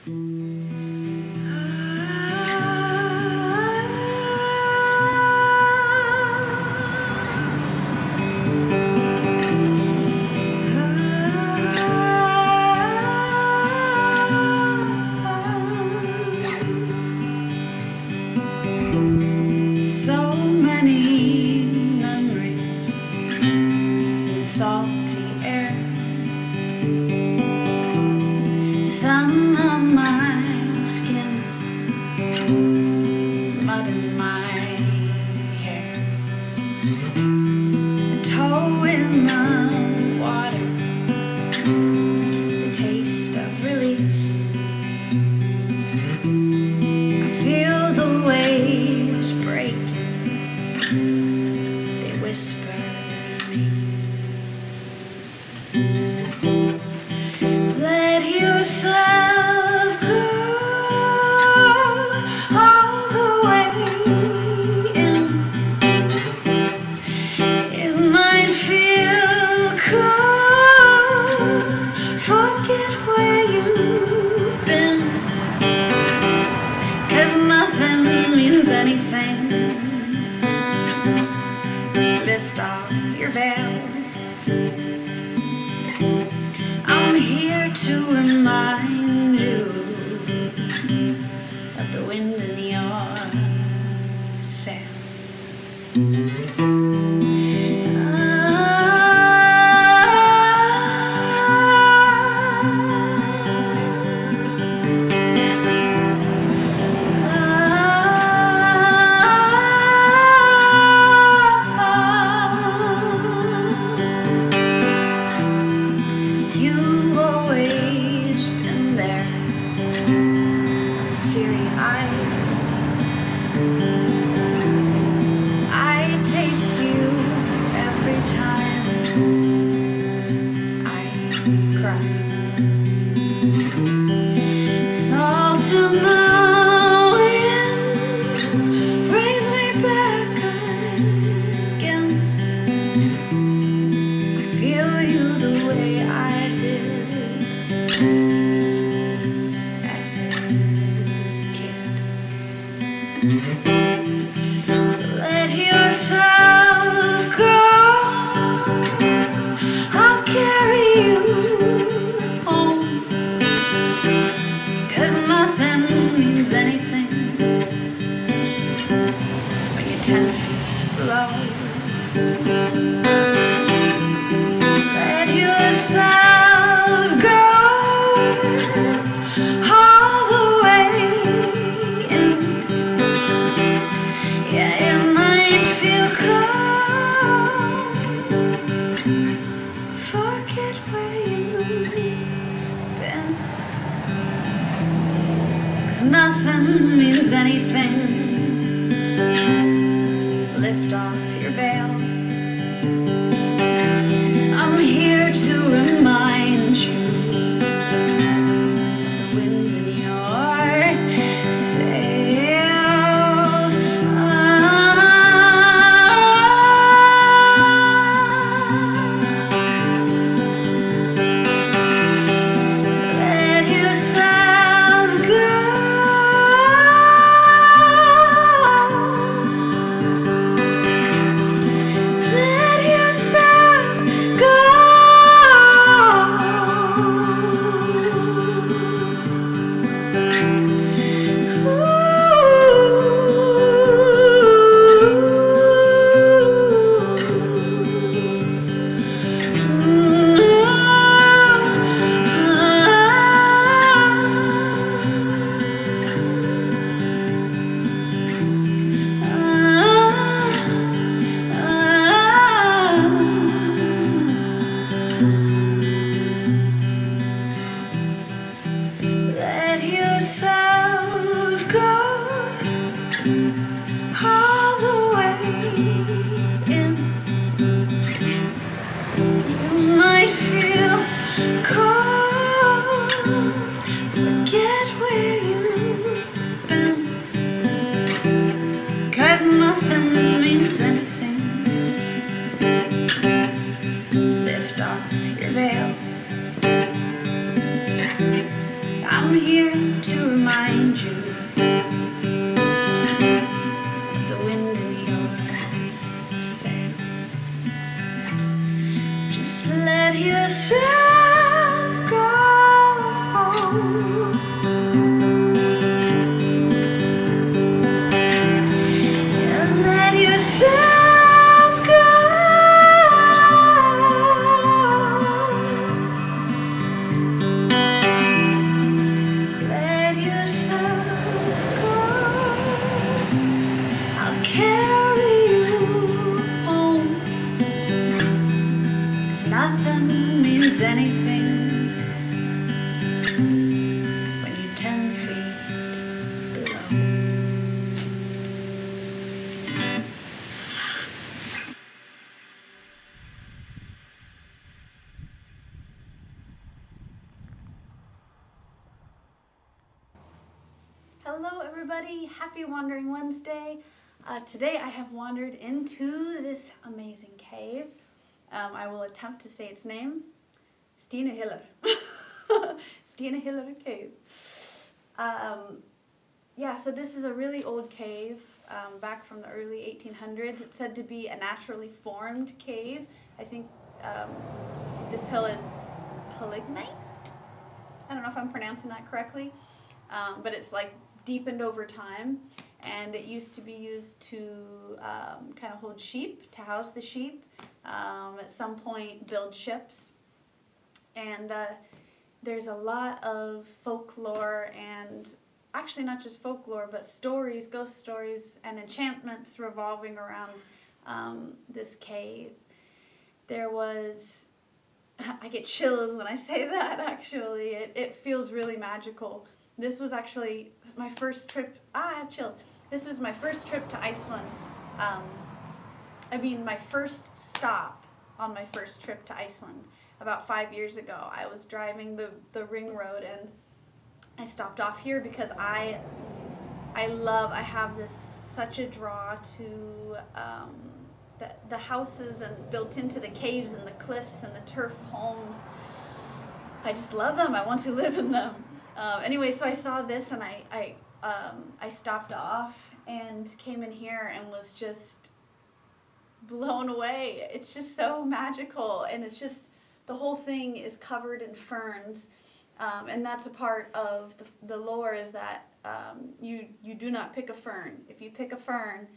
So many memories in salty air, sun on my skin, mud in my hair, a toe in the water, the taste of release. I feel the waves breaking, they whisper me. Let yourself go all the way in. It might feel cold, forget where you've been, 'cause nothing means anything. Lift off your veil. I'm here to remind you of the wind in your sail. You've always been there with teary eyes. I taste you every time I cry. Salt in the wind brings me back again. I feel you the way I did as a kid. So let yourself go, I'll carry you home, 'cause nothing means anything when you're 10 feet below. Let yourself go all the way in. Yeah, it might feel cold, forget where you've been, 'cause nothing means anything. Lift off your veil. I'm here to remind you of the wind in your sails. Let yourself go. Let yourself go. Let yourself go all the way in. You might feel cold, forget where you've been, 'cause nothing means anything. Lift off your veil. I'm here everybody. Happy Wandering Wednesday. Today I have wandered into this amazing cave. I will attempt to say its name. Steinahellir. Steinahellir Cave. So this is a really old cave back from the early 1800s. It's said to be a naturally formed cave. I think this hill is Polignite. I don't know if I'm pronouncing that correctly, but it's like deepened over time, and it used to be used to kind of hold sheep, to house the sheep, at some point build ships, and there's a lot of folklore, and actually not just folklore, but stories, ghost stories, and enchantments revolving around this cave. There was, I get chills when I say that, actually. It feels really magical. This was actually my first trip. I have chills. This was my first trip to Iceland. My first stop on my first trip to Iceland about 5 years ago. I was driving the ring road, and I stopped off here because I have such a draw to the houses and built into the caves and the cliffs and the turf homes. I just love them. I want to live in them. Anyway, so I saw this, and I stopped off and came in here and was just blown away. It's just so magical, and it's just, the whole thing is covered in ferns, and that's a part of the lore, is that you do not pick a fern. If you pick a fern,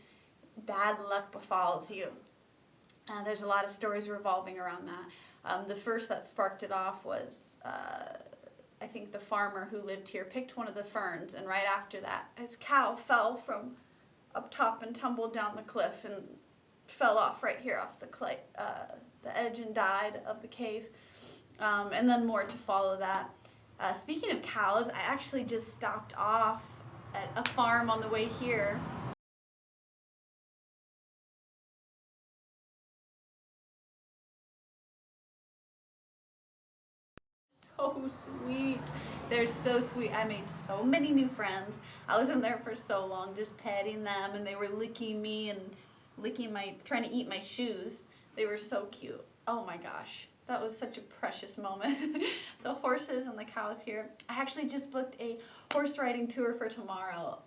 bad luck befalls you. There's a lot of stories revolving around that. The first that sparked it off was, I think the farmer who lived here picked one of the ferns, and right after that, his cow fell from up top and tumbled down the cliff and fell off right here off the edge and died of the cave. And then more to follow that. Speaking of cows, I actually just stopped off at a farm on the way here. So sweet. They're so sweet. I made so many new friends. I was in there for so long just petting them, and they were licking me and trying to eat my shoes. They were so cute. Oh my gosh. That was such a precious moment. The horses and the cows here. I actually just booked a horse riding tour for tomorrow.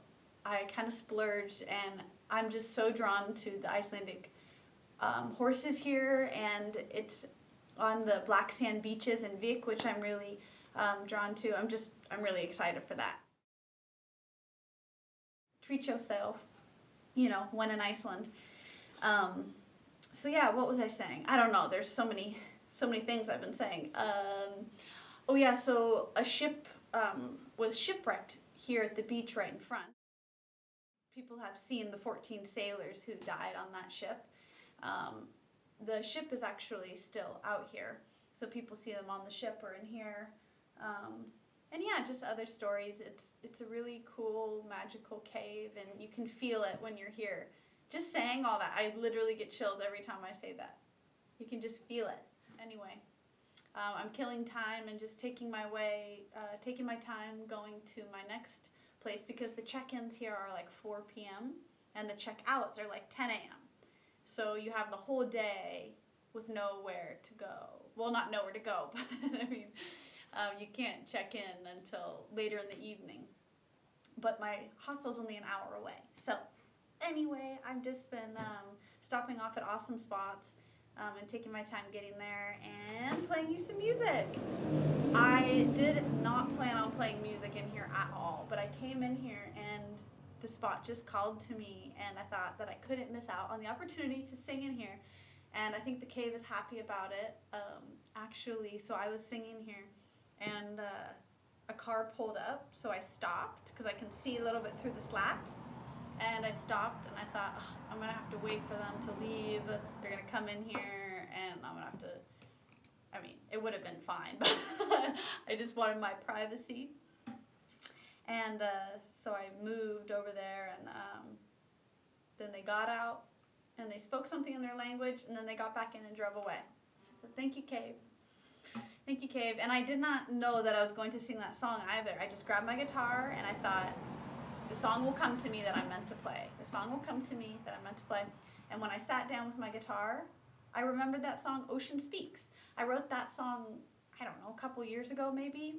I kind of splurged, and I'm just so drawn to the Icelandic horses here, and it's on the black sand beaches in Vik, which I'm really drawn to. I'm really excited for that. Treat yourself, when in Iceland. So yeah, what was I saying? I don't know. There's so many things I've been saying. So a ship was shipwrecked here at the beach right in front. People have seen the 14 sailors who died on that ship. The ship is actually still out here, so people see them on the ship or in here. And yeah, just other stories. It's a really cool, magical cave, and you can feel it when you're here. Just saying all that, I literally get chills every time I say that. You can just feel it. Anyway, I'm killing time and just taking my time going to my next place, because the check-ins here are like 4 p.m. and the check-outs are like 10 a.m. So you have the whole day with nowhere to go. Well, not nowhere to go, but you can't check in until later in the evening. But my hostel's only an hour away. So anyway, I've just been stopping off at awesome spots and taking my time getting there and playing you some music. I did not plan on playing music in here at all, but I came in here and the spot just called to me, and I thought that I couldn't miss out on the opportunity to sing in here. And I think the cave is happy about it, actually. So I was singing here, and a car pulled up, so I stopped because I can see a little bit through the slats. And I stopped, and I thought, I'm going to have to wait for them to leave. They're going to come in here, and I'm going to have to, it would have been fine, but I just wanted my privacy. And so I moved over there, and then they got out, and they spoke something in their language, and then they got back in and drove away. So thank you, Cave. Thank you, Cave. And I did not know that I was going to sing that song either. I just grabbed my guitar, and I thought, The song will come to me that I'm meant to play. The song will come to me that I'm meant to play. And when I sat down with my guitar, I remembered that song, Ocean Speaks. I wrote that song, I don't know, a couple years ago maybe,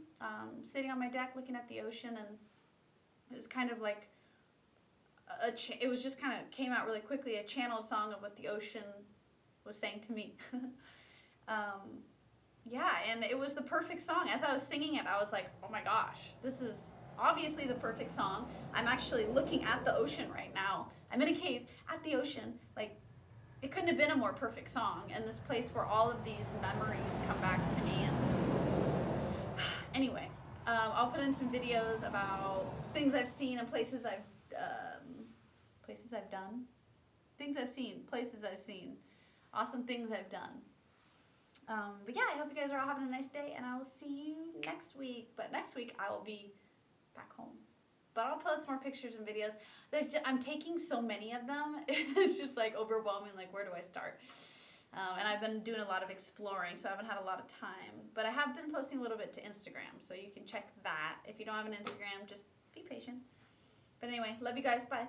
sitting on my deck looking at the ocean, and it was kind of like, it was just kind of came out really quickly, a channeled song of what the ocean was saying to me. Yeah, and it was the perfect song. As I was singing it, I was like, oh my gosh, this is obviously the perfect song. I'm actually looking at the ocean right now. I'm in a cave at the ocean. Like, it couldn't have been a more perfect song, and this place where all of these memories come back to me. And anyway, I'll put in some videos about things I've seen and places I've done, things I've seen, places I've seen, awesome things I've done. But yeah, I hope you guys are all having a nice day, and I will see you next week. But next week I will be back home. But I'll post more pictures and videos. I'm taking so many of them. It's just like overwhelming, like where do I start? And I've been doing a lot of exploring, so I haven't had a lot of time. But I have been posting a little bit to Instagram, so you can check that. If you don't have an Instagram, just be patient. But anyway, love you guys. Bye.